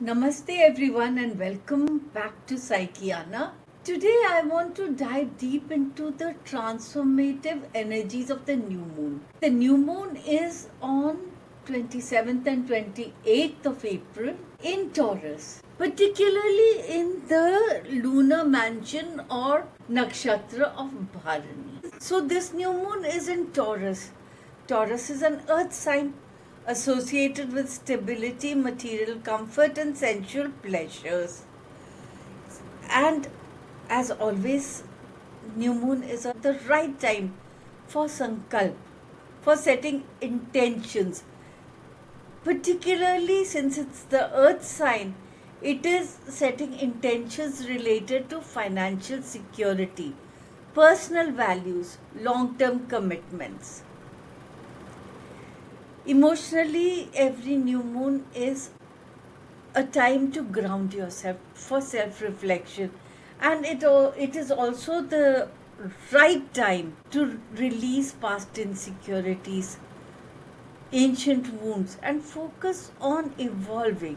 Namaste everyone and welcome back to Psychiana. Today I want to dive deep into the transformative energies of the new moon. The new moon is on 27th and 28th of April in Taurus, particularly in the lunar mansion or nakshatra of Bharani. So this new moon is in Taurus. Taurus is an earth sign associated with stability, material comfort, and sensual pleasures. And as always, new moon is at the right time for sankalp, for setting intentions. Particularly since it's the earth sign, it is setting intentions related to financial security, personal values, long term commitments. Emotionally, every new moon is a time to ground yourself for self reflection, and it is also the right time to release past insecurities, ancient wounds, and focus on evolving,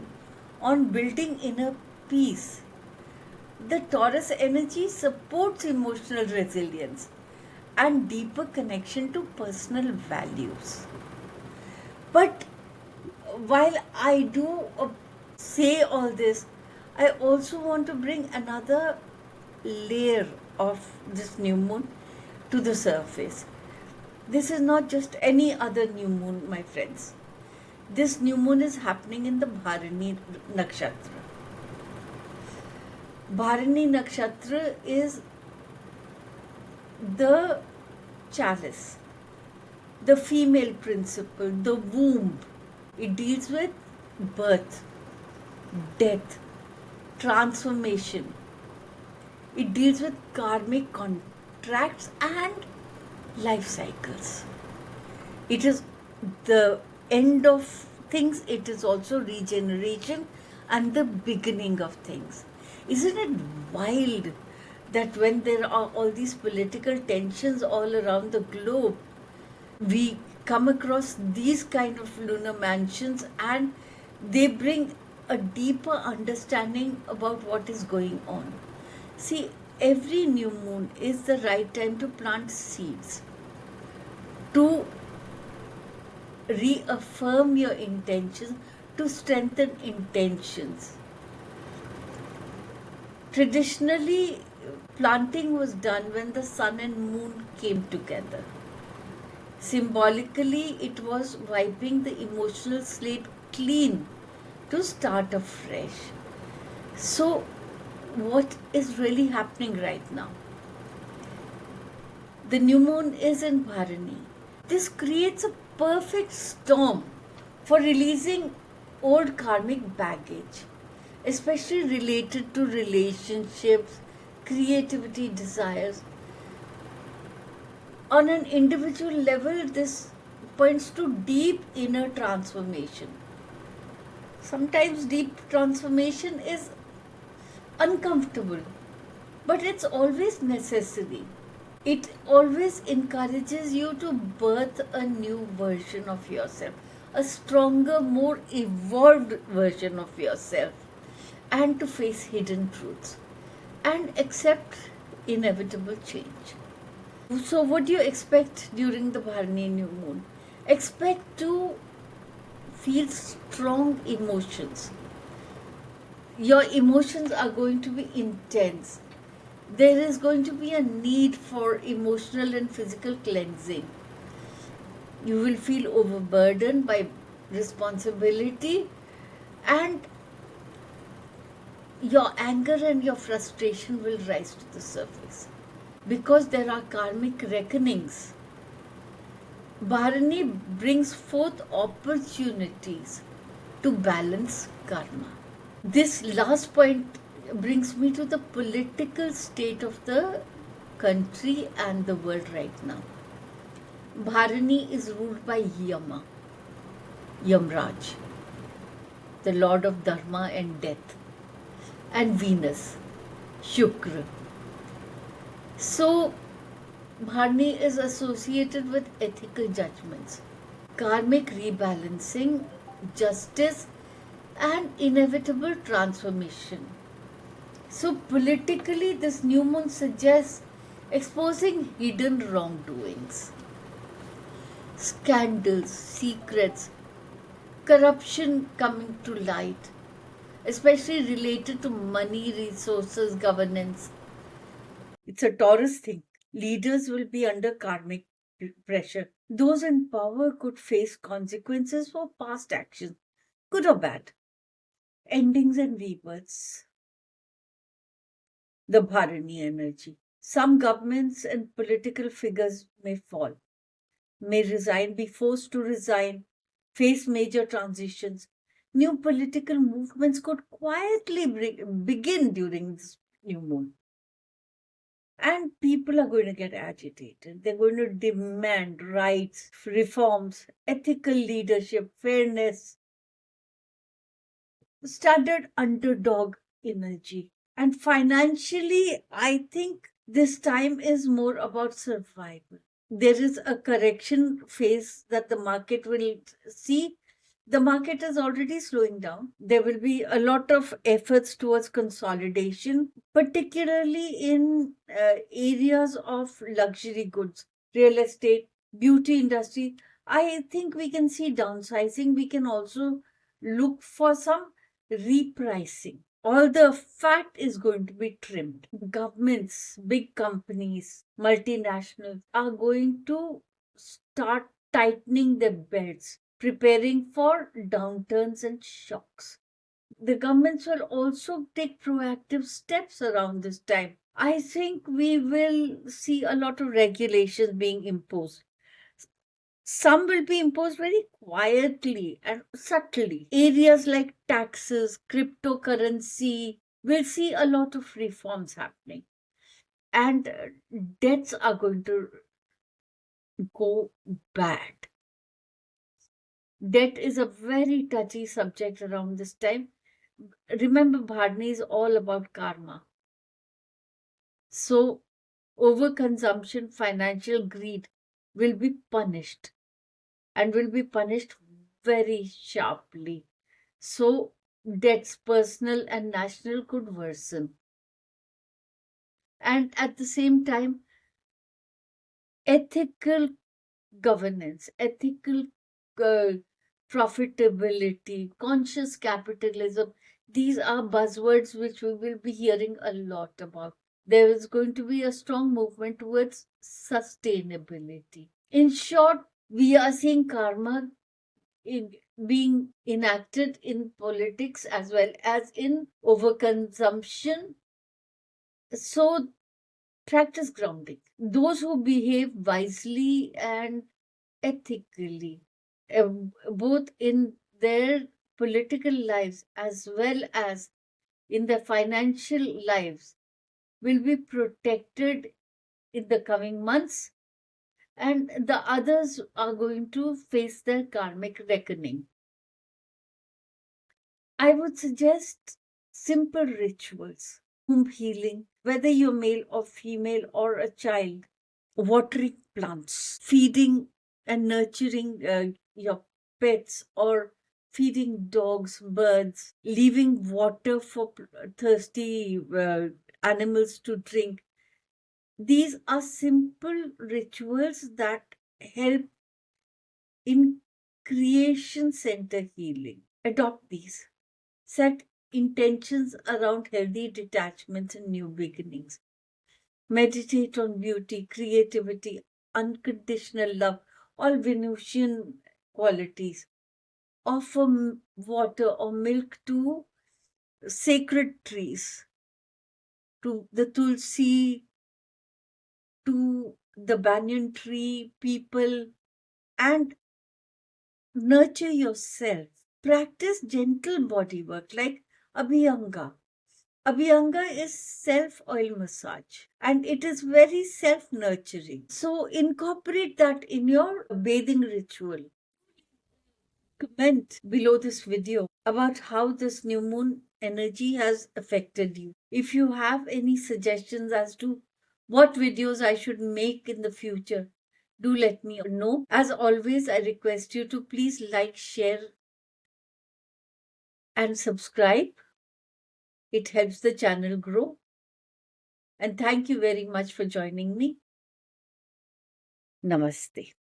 on building inner peace. The Taurus energy supports emotional resilience and deeper connection to personal values. But while I do say all this, I also want to bring another layer of this new moon to the surface. This is not just any other new moon, my friends. This new moon is happening in the Bharani nakshatra. Bharani nakshatra is the chalice, the female principle, the womb. It deals with birth, death, transformation. It deals with karmic contracts and life cycles. It is the end of things, it is also regeneration and the beginning of things. Isn't it wild that when there are all these political tensions all around the globe, we come across these kind of lunar mansions and they bring a deeper understanding about what is going on. See, every new moon is the right time to plant seeds, to reaffirm your intentions, to strengthen intentions. Traditionally, planting was done when the sun and moon came together. Symbolically, it was wiping the emotional slate clean to start afresh. So, what is really happening right now? The new moon is in Bharani. This creates a perfect storm for releasing old karmic baggage, especially related to relationships, creativity, desires. On an individual level, this points to deep inner transformation. Sometimes deep transformation is uncomfortable, but it's always necessary. It always encourages you to birth a new version of yourself, a stronger, more evolved version of yourself, and to face hidden truths and accept inevitable change. So, what do you expect during the Bharani new moon? Expect to feel strong emotions. Your emotions are going to be intense. There is going to be a need for emotional and physical cleansing. You will feel overburdened by responsibility, and your anger and your frustration will rise to the surface because there are karmic reckonings. Bharani brings forth opportunities to balance karma. This last point brings me to the political state of the country and the world right now. Bharani is ruled by Yama, Yamraj, the lord of dharma and death, and Venus, Shukra. So, Bharani is associated with ethical judgments, karmic rebalancing, justice, and inevitable transformation. So, politically, this new moon suggests exposing hidden wrongdoings, scandals, secrets, corruption coming to light, especially related to money, resources, governance. It's a Taurus thing. Leaders will be under karmic pressure. Those in power could face consequences for past actions, good or bad. Endings and rebirths. The Bharani energy. Some governments and political figures may fall, may resign, be forced to resign, face major transitions. New political movements could quietly begin during this new moon. And people are going to get agitated. They're going to demand rights, reforms, ethical leadership, fairness, standard underdog energy. And financially, I think this time is more about survival. There is a correction phase that the market will see. The market is already slowing down. There will be a lot of efforts towards consolidation, particularly in areas of luxury goods, real estate, beauty industry. I think we can see downsizing. We can also look for some repricing. All the fat is going to be trimmed. Governments, big companies, multinationals are going to start tightening their belts, preparing for downturns and shocks. The governments will also take proactive steps around this time. I think we will see a lot of regulations being imposed. Some will be imposed very quietly and subtly. Areas like taxes, cryptocurrency will see a lot of reforms happening. And debts are going to go bad. Debt is a very touchy subject around this time. Remember, Bharani is all about karma. So, overconsumption, financial greed will be punished and will be punished very sharply. So, debts, personal and national, could worsen. And at the same time, ethical governance, ethical uh, profitability, conscious capitalism, these are buzzwords which we will be hearing a lot about. There is going to be a strong movement towards sustainability. In short, we are seeing karma being enacted in politics as well as in overconsumption. So, practice grounding. Those who behave wisely and ethically, both in their political lives as well as in their financial lives, will be protected in the coming months, and the others are going to face their karmic reckoning. I would suggest simple rituals, womb healing, whether you're male or female or a child, watering plants, feeding and nurturing your pets, or feeding dogs, birds, leaving water for thirsty animals to drink. These are simple rituals that help in creation center healing. Adopt these. Set intentions around healthy detachments and new beginnings. Meditate on beauty, creativity, unconditional love, all Venusian qualities. Offer water or milk to sacred trees, to the tulsi, to the banyan tree, people, and nurture yourself. Practice gentle body work like Abhyanga. Abhyanga is self oil massage and it is very self nurturing. So incorporate that in your bathing ritual. Comment below this video about how this new moon energy has affected you. If you have any suggestions as to what videos I should make in the future, do let me know. As always, I request you to please like, share, and subscribe. It helps the channel grow. And thank you very much for joining me. Namaste.